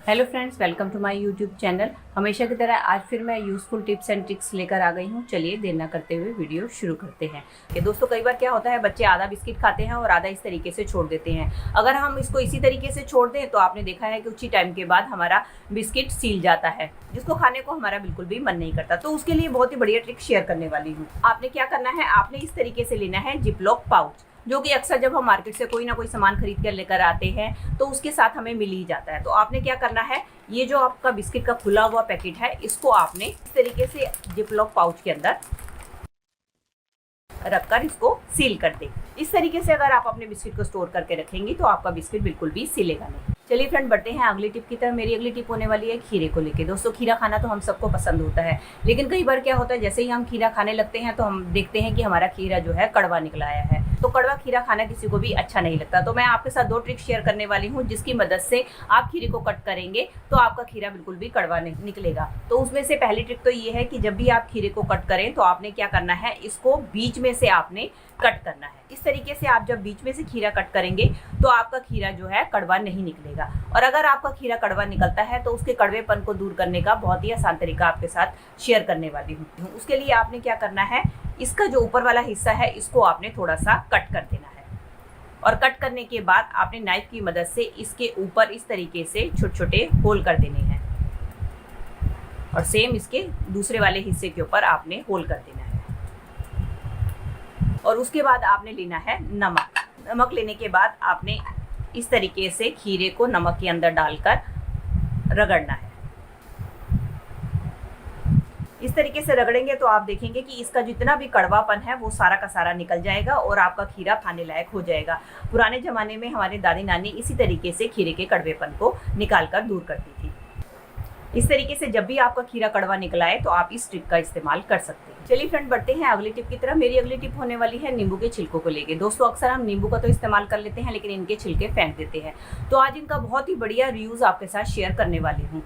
Hello friends, welcome to my YouTube channel. हमेशा की तरह आज फिर मैं यूज़फुल टिप्स एंड ट्रिक्स लेकर आ गई हूँ। चलिए देर ना करते हुए वीडियो शुरू करते हैं। कि दोस्तों कई बार क्या होता है, बच्चे आधा बिस्किट खाते हैं और आधा इस तरीके से छोड़ देते हैं। अगर हम इसको इसी तरीके से छोड़ दें तो आपने देखा है कि कुछ ही टाइम के बाद हमारा बिस्किट सील जाता है, जिसको खाने को हमारा बिल्कुल भी मन नहीं करता। तो उसके लिए बहुत ही बढ़िया ट्रिक शेयर करने वाली हूँ। आपने क्या करना है, आपने इस तरीके से लेना है जिपलॉक पाउच, जो कि अक्सर जब हम मार्केट से कोई ना कोई सामान खरीद कर लेकर आते हैं तो उसके साथ हमें मिल ही जाता है। तो आपने क्या करना है, ये जो आपका बिस्किट का खुला हुआ पैकेट है, इसको आपने इस तरीके से जिपलॉक पाउच के अंदर रखकर इसको सील कर दे। इस तरीके से अगर आप अपने बिस्किट को स्टोर करके रखेंगी तो आपका बिस्किट बिल्कुल भी सिलेगा नहीं। चलिए फ्रेंड, बढ़ते हैं अगली टिप की तरफ। मेरी अगली टिप होने वाली है खीरे को लेके। दोस्तों खीरा खाना तो हम सबको पसंद होता है, लेकिन कई बार क्या होता है, जैसे ही हम खीरा खाने लगते हैं तो हम देखते हैं कि हमारा खीरा जो है कड़वा निकल आया है। तो कड़वा खीरा खाना किसी को भी अच्छा नहीं लगता। तो मैं आपके साथ 2 ट्रिक शेयर करने वाली हूँ, जिसकी मदद से आप खीरे को कट करेंगे तो आपका खीरा बिल्कुल भी कड़वा नहीं निकलेगा। तो उसमें से पहली ट्रिक तो ये है कि जब भी आप खीरे को कट करें तो आपने क्या करना है, इसको बीच में से आपने कट करना है। इस तरीके से आप जब बीच में से खीरा कट करेंगे तो आपका खीरा जो है कड़वा नहीं निकलेगा। और अगर आपका खीरा कड़वा निकलता है तो उसके कड़वेपन को दूर करने का बहुत ही आसान तरीका आपके साथ शेयर करने वाली हूँ। उसके लिए आपने क्या करना है, इसका जो ऊपर वाला हिस्सा है इसको आपने थोड़ा सा कट कर देना है। और कट करने के बाद आपने नाइफ की मदद से इसके ऊपर इस तरीके से छोटे छोटे होल कर देने हैं। और सेम इसके दूसरे वाले हिस्से के ऊपर आपने होल कर देना है। और उसके बाद आपने लेना है नमक। नमक लेने के बाद आपने इस तरीके से खीरे को नमक के अंदर डालकर रगड़ना है। इस तरीके से रगड़ेंगे तो आप देखेंगे कि इसका जितना भी कड़वापन है वो सारा का सारा निकल जाएगा और आपका खीरा खाने लायक हो जाएगा। पुराने ज़माने में हमारे दादी नानी इसी तरीके से खीरे के कड़वेपन को निकाल कर दूर करती थी। इस तरीके से जब भी आपका खीरा कड़वा निकला है तो आप इस ट्रिक का इस्तेमाल कर सकते हैं। चलिए फ्रेंड, बढ़ते हैं अगली टिप की तरफ। मेरी अगली टिप होने वाली है नींबू के छिलकों को लेके। दोस्तों अक्सर हम नींबू का तो इस्तेमाल कर लेते हैं, लेकिन इनके छिलके फेंक देते हैं। तो आज इनका बहुत ही बढ़िया रीयूज आपके साथ शेयर करने वाली हूँ।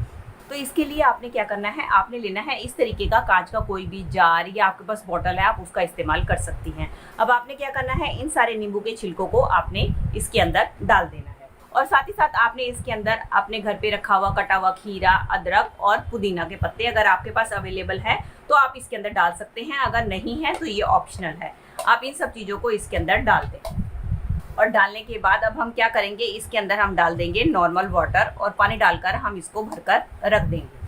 तो इसके लिए आपने क्या करना है, आपने लेना है इस तरीके का कांच का कोई भी जार, या आपके पास बॉटल है आप उसका इस्तेमाल कर सकती हैं। अब आपने क्या करना है, इन सारे नींबू के छिलकों को आपने इसके अंदर डाल देना है। और साथ ही साथ आपने इसके अंदर अपने घर पे रखा हुआ कटा हुआ खीरा, अदरक और पुदीना के पत्ते अगर आपके पास अवेलेबल है तो आप इसके अंदर डाल सकते हैं। अगर नहीं है तो ये ऑप्शनल है। आप इन सब चीज़ों को इसके अंदर डाल दें। और डालने के बाद अब हम क्या करेंगे, इसके अंदर हम डाल देंगे नॉर्मल वाटर और पानी डालकर हम इसको भरकर रख देंगे।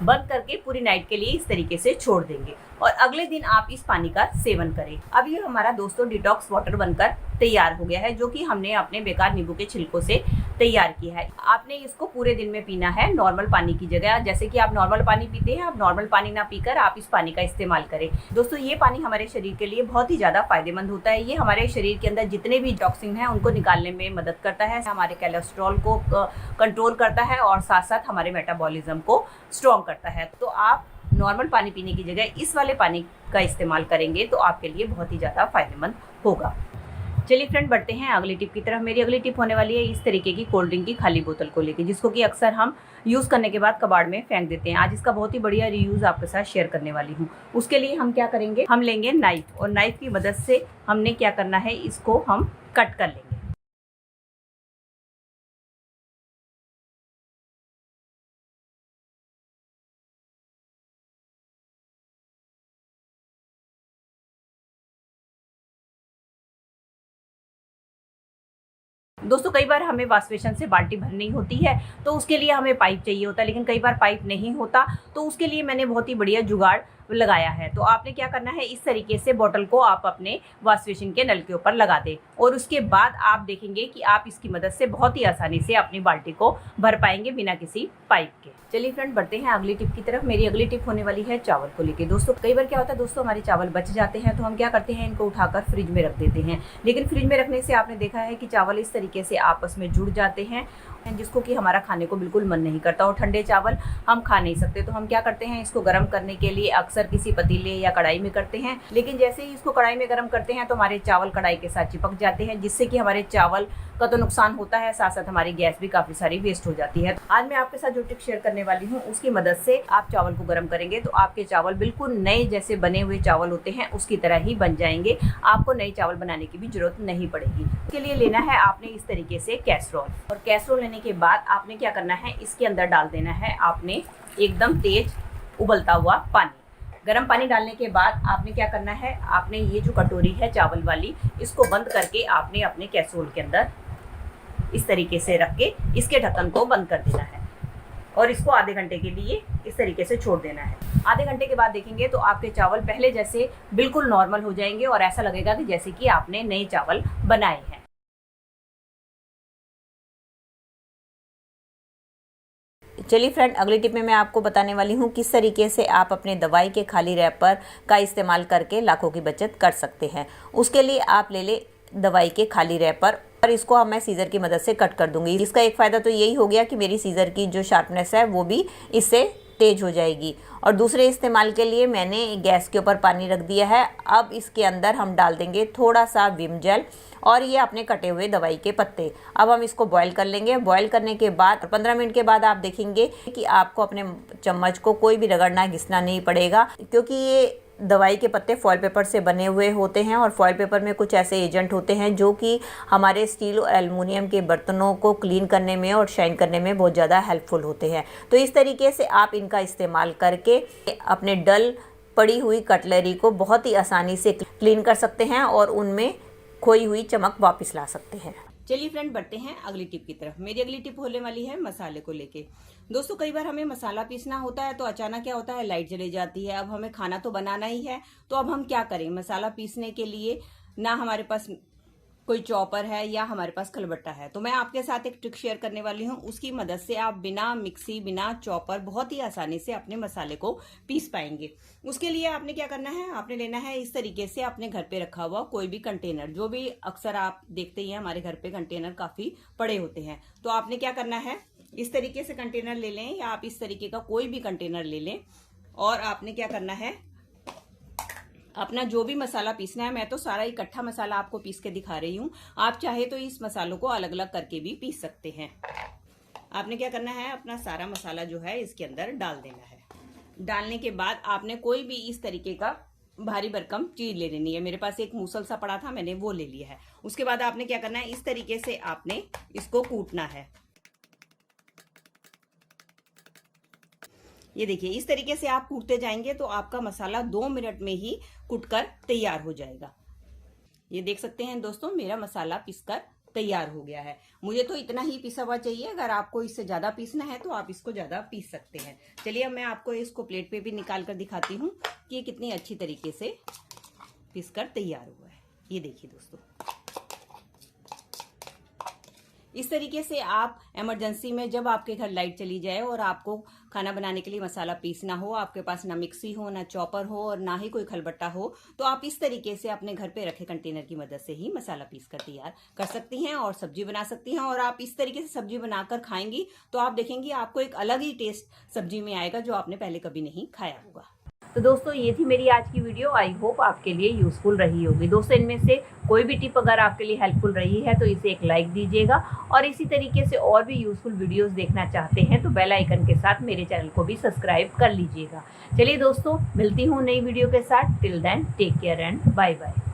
बंद करके पूरी नाइट के लिए इस तरीके से छोड़ देंगे और अगले दिन आप इस पानी का सेवन करें। अब ये हमारा दोस्तों डिटॉक्स वाटर बनकर तैयार हो गया है, जो कि हमने अपने बेकार नींबू के छिलकों से तैयार किया है। आपने इसको पूरे दिन में पीना है नॉर्मल पानी की जगह। जैसे कि आप नॉर्मल पानी पीते हैं, आप नॉर्मल पानी ना पीकर आप इस पानी का इस्तेमाल करें। दोस्तों ये पानी हमारे शरीर के लिए बहुत ही ज़्यादा फायदेमंद होता है। ये हमारे शरीर के अंदर जितने भी टॉक्सिन हैं उनको निकालने में मदद करता है, हमारे कोलेस्ट्रॉल को कंट्रोल करता है और साथ साथ हमारे मेटाबॉलिज्म को स्ट्रॉन्ग करता है। तो आप नॉर्मल पानी पीने की जगह इस वाले पानी का इस्तेमाल करेंगे तो आपके लिए बहुत ही ज़्यादा फायदेमंद होगा। चलिए फ्रेंड, बढ़ते हैं अगली टिप की तरफ। मेरी अगली टिप होने वाली है इस तरीके की कोल्ड ड्रिंक की खाली बोतल को लेके, जिसको कि अक्सर हम यूज़ करने के बाद कबाड़ में फेंक देते हैं। आज इसका बहुत ही बढ़िया रीयूज़ आपके साथ शेयर करने वाली हूँ। उसके लिए हम क्या करेंगे, हम लेंगे नाइफ और नाइफ की मदद से हमने क्या करना है, इसको हम कट कर लेंगे। दोस्तों कई बार हमें वॉश बेसिन से बाल्टी भरनी होती है तो उसके लिए हमें पाइप चाहिए होता है, लेकिन कई बार पाइप नहीं होता। तो उसके लिए मैंने बहुत ही बढ़िया जुगाड़ लगाया है। तो आपने क्या करना है, इस तरीके से बोतल को आप अपने वॉश बेसिन के नल के ऊपर लगा दें और उसके बाद आप देखेंगे कि आप इसकी मदद से बहुत ही आसानी से अपनी बाल्टी को भर पाएंगे बिना किसी पाइप के। चलिए फ्रेंड, बढ़ते हैं अगली टिप की तरफ। मेरी अगली टिप होने वाली है चावल को लेके। दोस्तों कई बार क्या होता है, दोस्तों हमारे चावल बच जाते हैं तो हम क्या करते हैं, इनको उठाकर फ्रिज में रख देते हैं। लेकिन फ्रिज में रखने से आपने देखा है कि चावल इस तरीके से आपस में जुड़ जाते हैं, जिसको कि हमारा खाने को बिल्कुल मन नहीं करता और ठंडे चावल हम खा नहीं सकते। तो हम क्या करते हैं, इसको गर्म करने के लिए अक्सर अक्सर किसी पतीले या कढ़ाई में करते हैं, लेकिन जैसे ही इसको कढ़ाई में गर्म करते हैं तो हमारे चावल कढ़ाई के साथ चिपक जाते हैं, जिससे कि हमारे चावल का तो नुकसान होता है, साथ साथ हमारी गैस भी काफ़ी सारी वेस्ट हो जाती है। आज मैं आपके साथ जो टिप शेयर करने वाली हूँ उसकी मदद से आप चावल को गर्म करेंगे तो आपके चावल बिल्कुल नए जैसे बने हुए चावल होते हैं उसकी तरह ही बन जाएंगे। आपको नए चावल बनाने की भी जरूरत नहीं पड़ेगी। इसके लिए लेना है आपने इस तरीके से कैसरोल, और कैसरोल लेने के बाद आपने क्या करना है, इसके अंदर डाल देना है आपने एकदम तेज उबलता हुआ पानी। गर्म पानी डालने के बाद आपने क्या करना है, आपने ये जो कटोरी है चावल वाली, इसको बंद करके आपने अपने कैसरोल के अंदर इस तरीके से रख के इसके ढक्कन को बंद कर देना है और इसको आधे घंटे के लिए इस तरीके से छोड़ देना है। आधे घंटे के बाद देखेंगे तो आपके चावल पहले जैसे बिल्कुल नॉर्मल हो जाएंगे और ऐसा लगेगा कि जैसे कि आपने नए चावल बनाए हैं। चलिए फ्रेंड, अगली टिप में मैं आपको बताने वाली हूँ किस तरीके से आप अपने दवाई के खाली रैपर का इस्तेमाल करके लाखों की बचत कर सकते हैं। उसके लिए आप ले ले दवाई के खाली रैपर और इसको मैं सीज़र की मदद से कट कर दूंगी। इसका एक फ़ायदा तो यही हो गया कि मेरी सीज़र की जो शार्पनेस है वो भी इससे तेज हो जाएगी। और दूसरे इस्तेमाल के लिए मैंने गैस के ऊपर पानी रख दिया है। अब इसके अंदर हम डाल देंगे थोड़ा सा विम जेल और ये अपने कटे हुए दवाई के पत्ते। अब हम इसको बॉईल कर लेंगे। बॉईल करने के बाद 15 मिनट के बाद आप देखेंगे कि आपको अपने चम्मच को कोई भी रगड़ना घिसना नहीं पड़ेगा, क्योंकि ये दवाई के पत्ते फॉयल पेपर से बने हुए होते हैं और फॉयल पेपर में कुछ ऐसे एजेंट होते हैं जो कि हमारे स्टील और एल्युमिनियम के बर्तनों को क्लीन करने में और शाइन करने में बहुत ज़्यादा हेल्पफुल होते हैं। तो इस तरीके से आप इनका इस्तेमाल करके अपने डल पड़ी हुई कटलरी को बहुत ही आसानी से क्लीन कर सकते हैं और उनमें खोई हुई चमक वापस ला सकते हैं। चलिए फ्रेंड, बढ़ते हैं अगली टिप की तरफ। मेरी अगली टिप होने वाली है मसाले को लेके। दोस्तों, कई बार हमें मसाला पीसना होता है तो अचानक क्या होता है, लाइट चली जाती है। अब हमें खाना तो बनाना ही है, तो अब हम क्या करें, मसाला पीसने के लिए ना हमारे पास कोई चॉपर है या हमारे पास खलबट्टा है। तो मैं आपके साथ एक ट्रिक शेयर करने वाली हूँ, उसकी मदद से आप बिना मिक्सी बिना चॉपर बहुत ही आसानी से अपने मसाले को पीस पाएंगे। उसके लिए आपने क्या करना है, आपने लेना है इस तरीके से अपने घर पे रखा हुआ कोई भी कंटेनर, जो भी अक्सर आप देखते ही हैं हमारे घर पे कंटेनर काफी पड़े होते हैं। तो आपने क्या करना है, इस तरीके से कंटेनर ले लें या आप इस तरीके का कोई भी कंटेनर ले लें और आपने क्या करना है, अपना जो भी मसाला पीसना है, मैं तो सारा इकट्ठा मसाला आपको पीस के दिखा रही हूँ, आप चाहे तो इस मसालों को अलग अलग करके भी पीस सकते हैं। आपने क्या करना है, अपना सारा मसाला जो है इसके अंदर डाल देना है। डालने के बाद आपने कोई भी इस तरीके का भारी भरकम चीज ले लेनी है। मेरे पास एक मूसल सा पड़ा था, मैंने वो ले लिया है। उसके बाद आपने क्या करना है, इस तरीके से आपने इसको कूटना है। ये देखिए, इस तरीके से आप कूटते जाएंगे तो आपका मसाला 2 मिनट में ही कूटकर तैयार हो जाएगा। ये देख सकते हैं दोस्तों, मेरा मसाला पीसकर तैयार हो गया है। मुझे तो इतना ही पिसा हुआ चाहिए, अगर आपको इससे ज्यादा पीसना है तो आप इसको ज्यादा पीस सकते हैं। चलिए अब मैं आपको इसको प्लेट पे भी निकाल कर दिखाती हूँ कि ये कितनी अच्छी तरीके से पीसकर तैयार हुआ है। ये देखिए दोस्तों, इस तरीके से आप इमरजेंसी में जब आपके घर लाइट चली जाए और आपको खाना बनाने के लिए मसाला पीसना हो, आपके पास ना मिक्सी हो ना चॉपर हो और ना ही कोई खलबट्टा हो, तो आप इस तरीके से अपने घर पे रखे कंटेनर की मदद से ही मसाला पीस कर तैयार कर सकती हैं और सब्जी बना सकती हैं। और आप इस तरीके से सब्जी बनाकर खाएंगी तो आप देखेंगी आपको एक अलग ही टेस्ट सब्जी में आएगा जो आपने पहले कभी नहीं खाया होगा। तो दोस्तों, ये थी मेरी आज की वीडियो। आई होप आपके लिए यूजफुल रही होगी। दोस्तों, इनमें से कोई भी टिप अगर आपके लिए हेल्पफुल रही है तो इसे एक लाइक दीजिएगा और इसी तरीके से और भी यूजफुल वीडियोस देखना चाहते हैं तो बेल आइकन के साथ मेरे चैनल को भी सब्सक्राइब कर लीजिएगा। चलिए दोस्तों, मिलती हूँ नई वीडियो के साथ। Till then take care and bye bye.